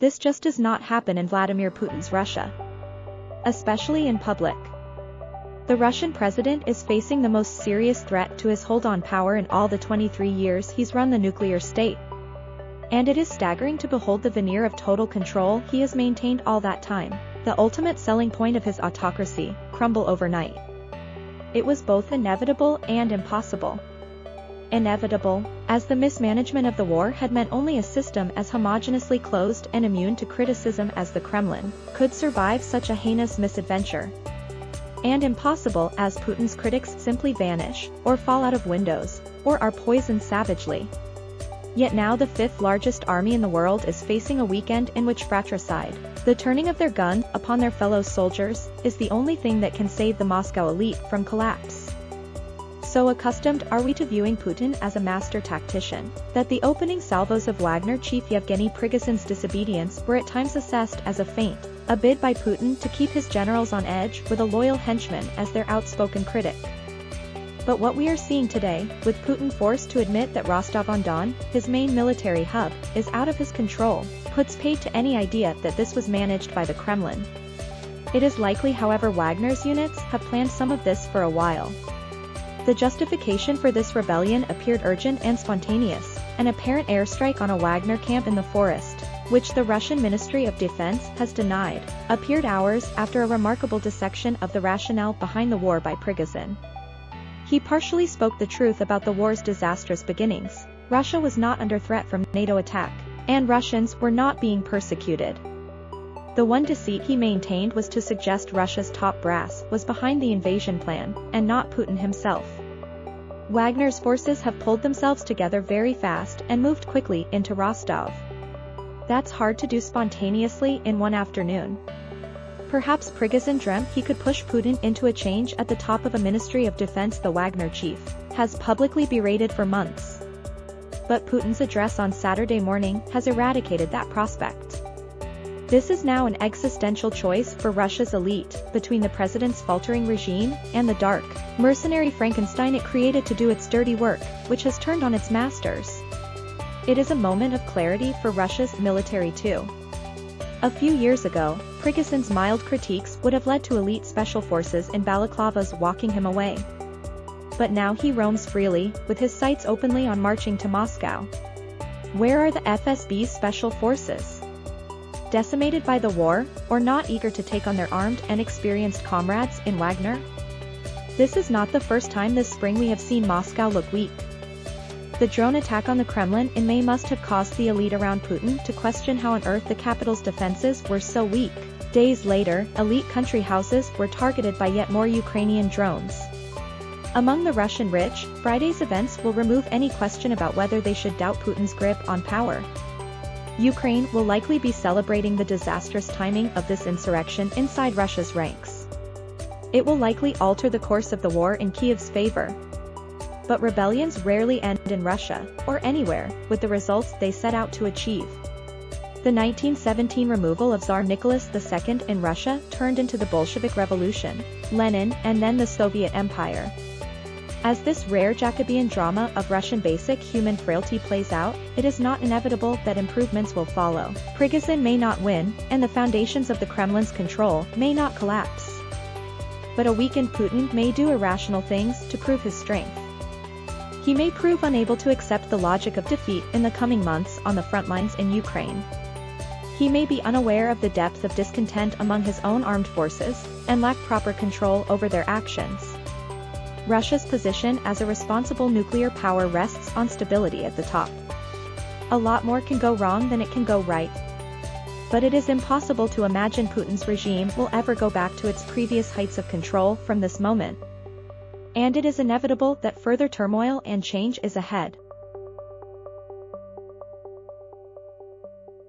This just does not happen in Vladimir Putin's Russia. Especially in public. The Russian president is facing the most serious threat to his hold on power in all the 23 years he's run the nuclear state. And it is staggering to behold the veneer of total control he has maintained all that time, the ultimate selling point of his autocracy, crumble overnight. It was both inevitable and impossible. Inevitable, as the mismanagement of the war had meant only a system as homogenously closed and immune to criticism as the Kremlin could survive such a heinous misadventure. And impossible as Putin's critics simply vanish, or fall out of windows, or are poisoned savagely. Yet now the fifth largest army in the world is facing a weekend in which fratricide, the turning of their gun upon their fellow soldiers, is the only thing that can save the Moscow elite from collapse. So accustomed are we to viewing Putin as a master tactician, that the opening salvos of Wagner chief Yevgeny Prigozhin's disobedience were at times assessed as a feint, a bid by Putin to keep his generals on edge with a loyal henchman as their outspoken critic. But what we are seeing today, with Putin forced to admit that Rostov-on-Don, his main military hub, is out of his control, puts paid to any idea that this was managed by the Kremlin. It is likely, however, Wagner's units have planned some of this for a while. The justification for this rebellion appeared urgent and spontaneous, an apparent airstrike on a Wagner camp in the forest, which the Russian Ministry of Defense has denied, appeared hours after a remarkable dissection of the rationale behind the war by Prigozhin. He partially spoke the truth about the war's disastrous beginnings. Russia was not under threat from NATO attack, and Russians were not being persecuted. The one deceit he maintained was to suggest Russia's top brass was behind the invasion plan, and not Putin himself. Wagner's forces have pulled themselves together very fast and moved quickly into Rostov. That's hard to do spontaneously in one afternoon. Perhaps Prigozhin dreamt he could push Putin into a change at the top of a Ministry of Defense the Wagner chief has publicly berated for months. But Putin's address on Saturday morning has eradicated that prospect. This is now an existential choice for Russia's elite, between the president's faltering regime and the dark, mercenary Frankenstein it created to do its dirty work, which has turned on its masters. It is a moment of clarity for Russia's military too. A few years ago, Prigozhin's mild critiques would have led to elite special forces in balaclavas walking him away. But now he roams freely, with his sights openly on marching to Moscow. Where are the FSB's special forces? Decimated by the war, or not eager to take on their armed and experienced comrades in Wagner? This is not the first time this spring we have seen Moscow look weak. The drone attack on the Kremlin in May must have caused the elite around Putin to question how on earth the capital's defenses were so weak. Days later, elite country houses were targeted by yet more Ukrainian drones. Among the Russian rich, Friday's events will remove any question about whether they should doubt Putin's grip on power. Ukraine will likely be celebrating the disastrous timing of this insurrection inside Russia's ranks. It will likely alter the course of the war in Kiev's favor. But rebellions rarely end in Russia, or anywhere, with the results they set out to achieve. The 1917 removal of Tsar Nicholas II in Russia turned into the Bolshevik Revolution, Lenin, and then the Soviet Empire. As this rare Jacobean drama of Russian basic human frailty plays out, it is not inevitable that improvements will follow. Prigozhin may not win, and the foundations of the Kremlin's control may not collapse. But a weakened Putin may do irrational things to prove his strength. He may prove unable to accept the logic of defeat in the coming months on the front lines in Ukraine. He may be unaware of the depth of discontent among his own armed forces, and lack proper control over their actions. Russia's position as a responsible nuclear power rests on stability at the top. A lot more can go wrong than it can go right. But it is impossible to imagine Putin's regime will ever go back to its previous heights of control from this moment. And it is inevitable that further turmoil and change is ahead.